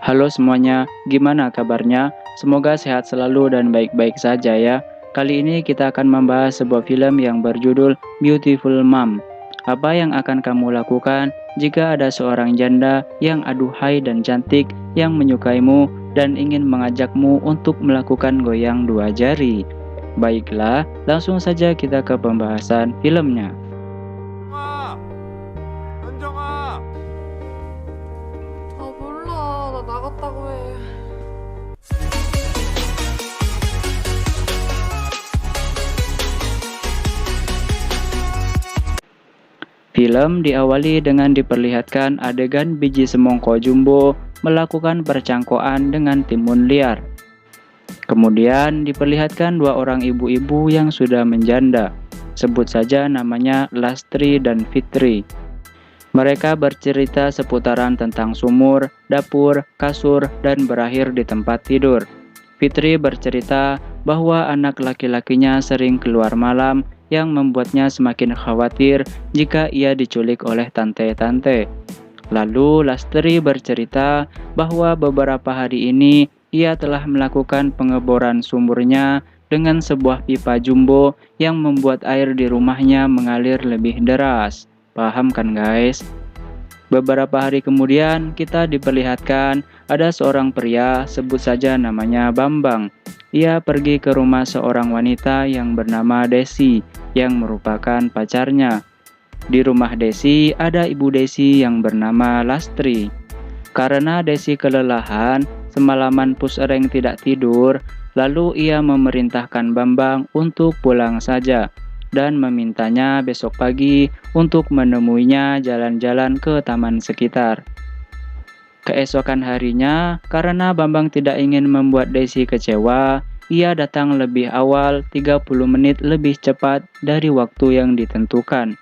Halo semuanya, gimana kabarnya? Semoga sehat selalu dan baik-baik saja ya. Kali ini kita akan membahas sebuah film yang berjudul Beautiful Mom. Apa yang akan kamu lakukan jika ada seorang janda yang aduhai dan cantik yang menyukaimu dan ingin mengajakmu untuk melakukan goyang dua jari? Baiklah, langsung saja kita ke pembahasan filmnya. 현정아! 현정아! 몰라. 나 나갔다고 해. Film diawali dengan diperlihatkan adegan biji semongko jumbo melakukan percangkokan dengan timun liar. Kemudian diperlihatkan dua orang ibu-ibu yang sudah menjanda. Sebut saja namanya Lastri dan Fitri. Mereka bercerita seputaran tentang sumur, dapur, kasur, dan berakhir di tempat tidur. Fitri bercerita bahwa anak laki-lakinya sering keluar malam yang membuatnya semakin khawatir jika ia diculik oleh tante-tante. Lalu Lastri bercerita bahwa beberapa hari ini ia telah melakukan pengeboran sumurnya dengan sebuah pipa jumbo yang membuat air di rumahnya mengalir lebih deras. Paham kan guys? Beberapa hari kemudian kita diperlihatkan ada seorang pria, sebut saja namanya Bambang. Ia pergi ke rumah seorang wanita yang bernama Desi yang merupakan pacarnya. Di rumah Desi ada ibu Desi yang bernama Lastri. Karena Desi kelelahan, semalaman pusreng tidak tidur, lalu ia memerintahkan Bambang untuk pulang saja dan memintanya besok pagi untuk menemuinya jalan-jalan ke taman sekitar. Keesokan harinya, karena Bambang tidak ingin membuat Desi kecewa, ia datang lebih awal 30 menit lebih cepat dari waktu yang ditentukan.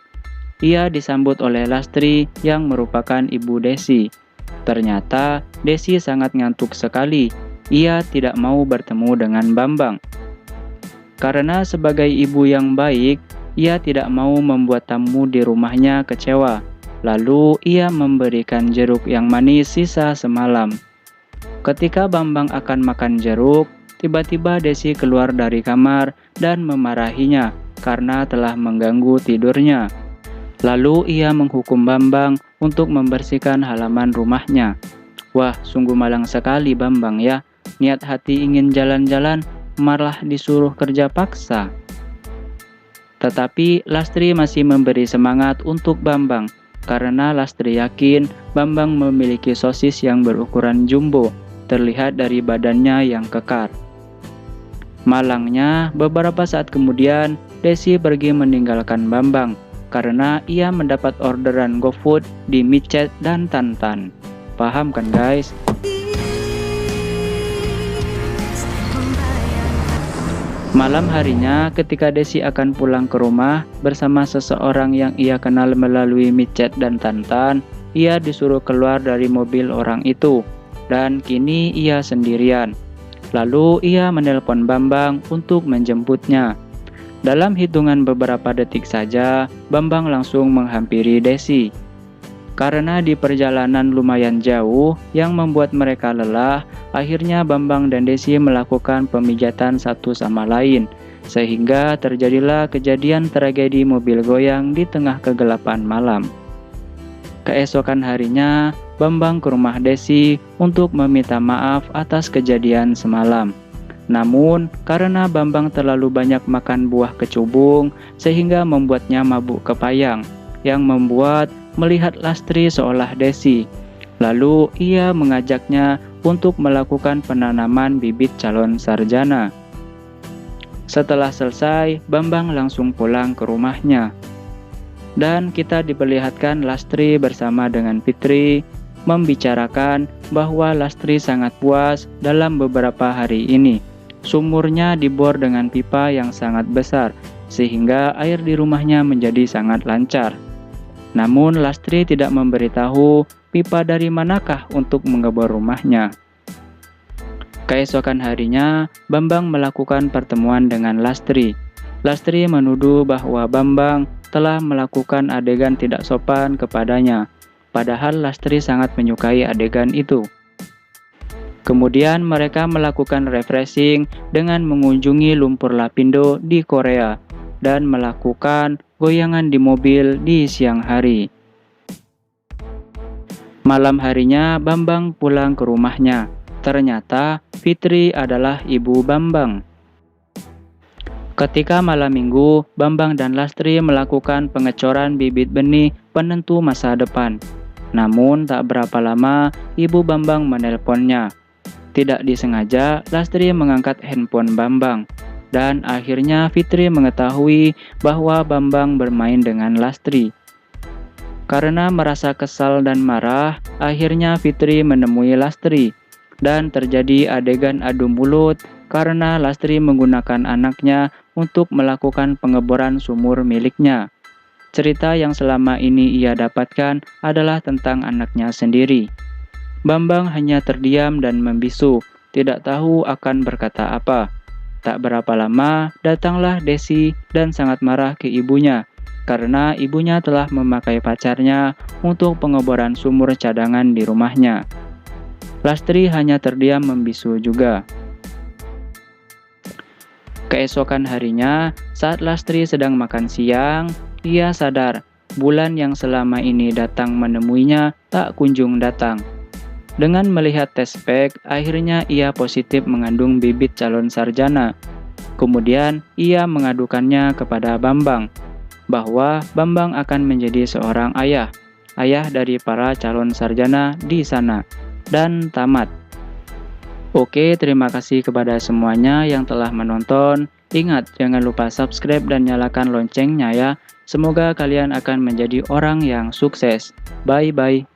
Ia disambut oleh Lastri yang merupakan ibu Desi. Ternyata Desi sangat ngantuk sekali. Ia tidak mau bertemu dengan Bambang. Karena sebagai ibu yang baik, ia tidak mau membuat tamu di rumahnya kecewa. Lalu ia memberikan jeruk yang manis sisa semalam. Ketika Bambang akan makan jeruk, tiba-tiba Desi keluar dari kamar dan memarahinya karena telah mengganggu tidurnya. Lalu ia menghukum Bambang untuk membersihkan halaman rumahnya. Wah, sungguh malang sekali Bambang ya. Niat hati ingin jalan-jalan, malah disuruh kerja paksa. Tetapi Lastri masih memberi semangat untuk Bambang, karena Lastri yakin Bambang memiliki sosis yang berukuran jumbo, terlihat dari badannya yang kekar. Malangnya, beberapa saat kemudian, Desi pergi meninggalkan Bambang, karena ia mendapat orderan GoFood di Micet dan Tantan. Paham kan guys? Malam harinya, ketika Desi akan pulang ke rumah bersama seseorang yang ia kenal melalui Micet dan Tantan, ia disuruh keluar dari mobil orang itu, dan kini ia sendirian. Lalu ia menelpon Bambang untuk menjemputnya. Dalam hitungan beberapa detik saja, Bambang langsung menghampiri Desi. Karena di perjalanan lumayan jauh yang membuat mereka lelah, akhirnya Bambang dan Desi melakukan pemijatan satu sama lain, sehingga terjadilah kejadian tragedi mobil goyang di tengah kegelapan malam. Keesokan harinya, Bambang ke rumah Desi untuk meminta maaf atas kejadian semalam. Namun, karena Bambang terlalu banyak makan buah kecubung, sehingga membuatnya mabuk kepayang, yang membuat melihat Lastri seolah Desi. Lalu ia mengajaknya untuk melakukan penanaman bibit calon sarjana. Setelah selesai, Bambang langsung pulang ke rumahnya. Dan kita diperlihatkan Lastri bersama dengan Fitri membicarakan bahwa Lastri sangat puas dalam beberapa hari ini. Sumurnya dibor dengan pipa yang sangat besar, sehingga air di rumahnya menjadi sangat lancar. Namun Lastri tidak memberitahu pipa dari manakah untuk mengebor rumahnya. Keesokan harinya, Bambang melakukan pertemuan dengan Lastri. Lastri menuduh bahwa Bambang telah melakukan adegan tidak sopan kepadanya. Padahal Lastri sangat menyukai adegan itu. Kemudian mereka melakukan refreshing dengan mengunjungi lumpur lapindo di Korea dan melakukan goyangan di mobil di siang hari. Malam harinya Bambang pulang ke rumahnya. Ternyata Fitri adalah ibu Bambang. Ketika malam minggu, Bambang dan Lastri melakukan pengecoran bibit benih penentu masa depan. Namun tak berapa lama, ibu Bambang menelponnya. Tidak disengaja, Lastri mengangkat handphone Bambang. Dan akhirnya Fitri mengetahui bahwa Bambang bermain dengan Lastri. Karena merasa kesal dan marah, akhirnya Fitri menemui Lastri. Dan terjadi adegan adu mulut karena Lastri menggunakan anaknya untuk melakukan pengeboran sumur miliknya. Cerita yang selama ini ia dapatkan adalah tentang anaknya sendiri. Bambang hanya terdiam dan membisu, tidak tahu akan berkata apa. Tak berapa lama, datanglah Desi dan sangat marah ke ibunya, karena ibunya telah memakai pacarnya untuk pengeboran sumur cadangan di rumahnya. Lastri hanya terdiam membisu juga. Keesokan harinya, saat Lastri sedang makan siang, ia sadar bulan yang selama ini datang menemuinya tak kunjung datang. Dengan melihat tes pack, akhirnya ia positif mengandung bibit calon sarjana. Kemudian ia mengadukannya kepada Bambang, bahwa Bambang akan menjadi seorang ayah dari para calon sarjana di sana, dan tamat. Oke, terima kasih kepada semuanya yang telah menonton. Ingat, jangan lupa subscribe dan nyalakan loncengnya ya. Semoga kalian akan menjadi orang yang sukses. Bye-bye.